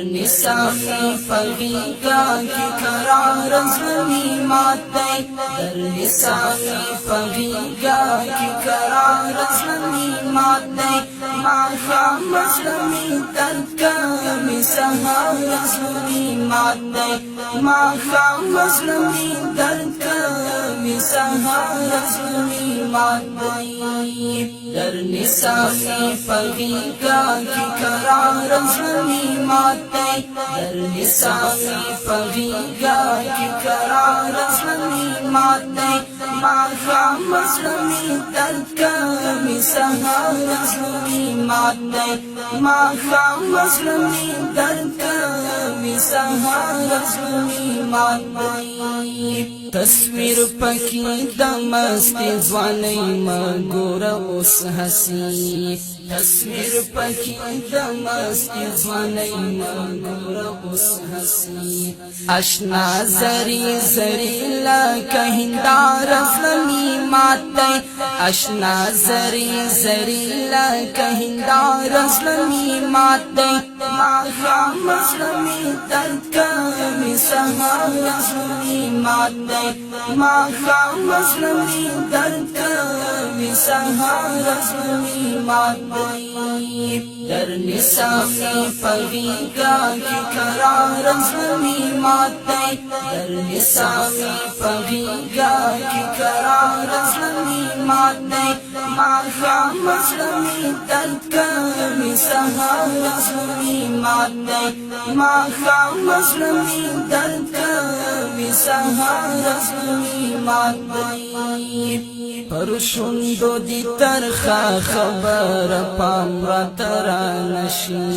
نسامی فغیگا کی قرار زمی ماتی در نسامی فغیگا کی قرار زمی ماتی ما خام زمی ترکمی سهار زمی ماتی ما خام زمی ترکمی سهار زمی ماتی در نسامی فغیگا کی قرار زمی ماتی در نسامی فغیگا کی قرار زمی ماتی ما خام زمی ترکمی سهار زمی ماتی ما خام زمی ترکمی سهار زمی ماتی تصویر پکی دمستی زوانی مگور اوس حسی تصویر پکی دمستی زوانی مگور اوس حسی اشنا زری زری لکه هندار زمی ماتی اشنا زری زری لکه هندار زمی ماتی ما خام زمی ترکمی سهار زمی ماتی ما خام زمی ترکمی سهار زمی ماتی در نسامی فغیگا کی قرار زمی ماتی در نسامی فغیگا کی قرار زمی ماتی ما خام زمی ترکمی سهار زمی ماتی ما خام زمی ترکمی سهار زمی ماتی پرشندو دی ترخا خبر پام را ترانشی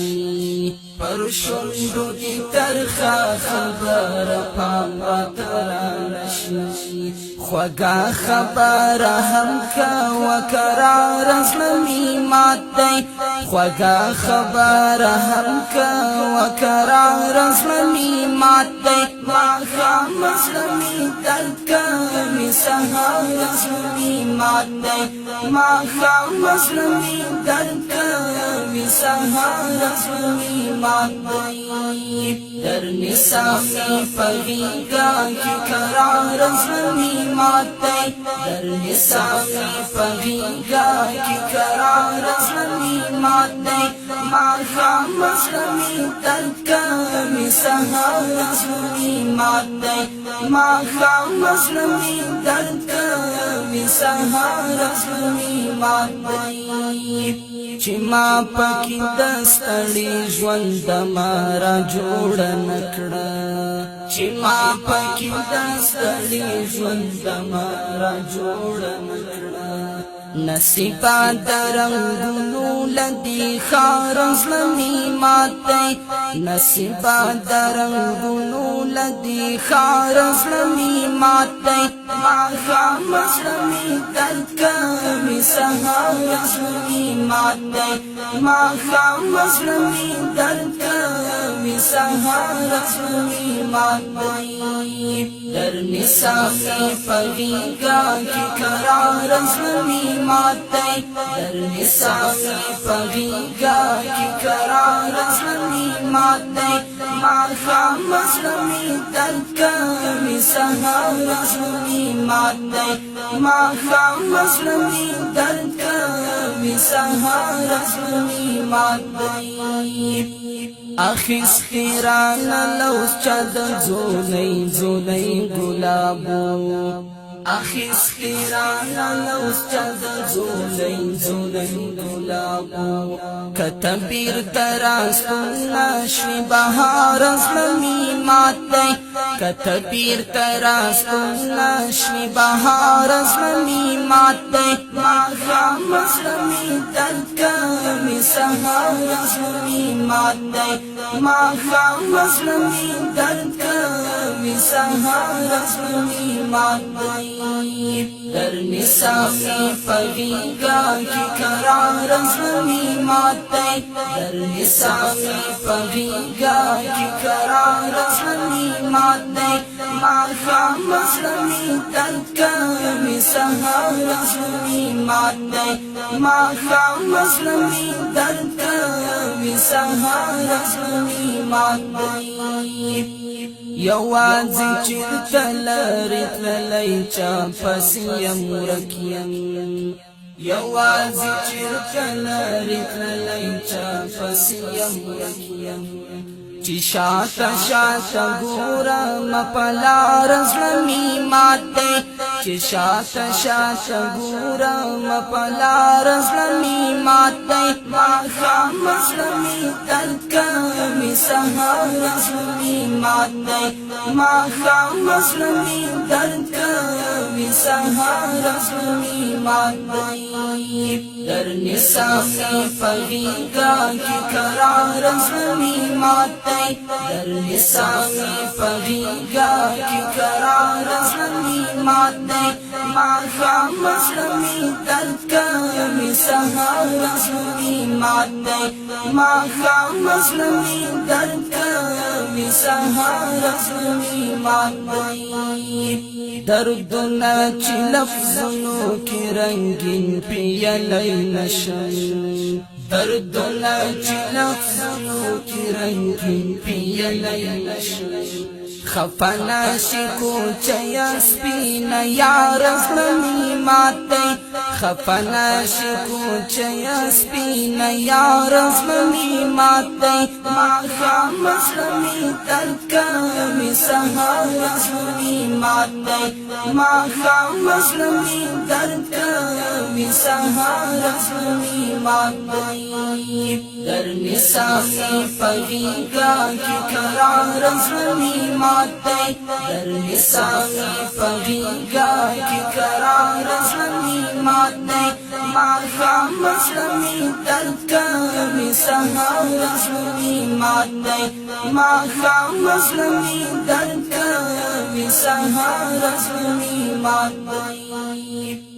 پرشندو دی ترخا خبر پام را ترانشی خوگا خبر هم کا و قرار زمی ماتی خوگا خبر هم کا و قرار زمی ماتی ما خام زمی ترکمی سهار زمی ماتی ما خام زمی ترکمی سهار زمی ماتی در نسامی فغیگا کی قرار زمی ماتی در نسامی فغیگا کی قرار زمی ماتی ما خام زمی ترکمی سهار زمی ماتی ما خام زمی ترکمی سهار زمی ماتی چی ما پکی دستړي ژوند مارا جوړ نکړه چی ما پکی دستړي ژوند مارا جوړ نکړه نصیبا درنګونو لدی خار زمی ماتی نصیبا درنګونو لدی خار زمی ماتی ما خام زمی ترکمی سهار زمی ماتی ما خام زمی ترکمی سهار زمی ماتی در نسامی فغیگا کی قرار زمی ماتی در نسامی فغیگا کی قرار زمی ماتی ما خام زمی ترکمی سهار زمی ماتی ما خام زمی ترکمی سهار زمی ماتی اخیستی رانا لوس چاد زونی زونی گلابو اخیستی رانا لوس چاد زونی زونی گلابو کتبیر تراستون نشوی بهار زمی ماتی کتبیر تراستون نشوی بهار زمی ماتی ما خام زمی ترکمی سهار زمی ماتی ما خام زمی ترکمی سهار زمی ماتی در نسامی فغیگا کی قرار زمی ماتی در نسامی فغیگا کی قرار زمی ماتی ما خام مظلمی درد کمی سهار ظلمی مات دی ما خام مظلمی درد کمی سهار ظلمی مات دی یوازې چیرته لرې تللی چا پسې یم ورک یم یوازې چیرته لرې تللی چا پسې یم ورک یم چې شاته شاته ګورم په لار زړه مې مات دی چې شاته شاته ګورم په لار زړه مې مات دی ماښام زړه مې درد کوي سهار زړه مې مات دی ماښام زړه مې درد کوي سهار زړه مې مات دی در نسامي فغیگا کی قرار زړه مې مات دی در نسامي فغیگا کی قرار زړه مې مات دی ماښام زړه مې درد کوي سهار زړه مې مات دی ماښام زړه مې درد کوي سهار زړه مې مات دی دردونه چې لفظونو کې رنگین پیالی نشم دردونه چې لفظونو کې رنگین پیالی نشم خفنا شي کوچیا سپینا یار زړه مې مات دی خفنا شي کوچیا سپینا یار زړه مې مات دی ماښام زړه مې درد کوي سهار زړه مې مات دی ماښام زړه مې درد کوي سهار زړه مې مات دی در نسامي فغیگا کی قرار زړه مې مات دی در نسامي فغیگا کی قرار زړه مې مات دی ماښام زړه مې درد کوي سهار زړه مې مات دی ماښام زړه مې درد کوي سهار زړه مې مات دی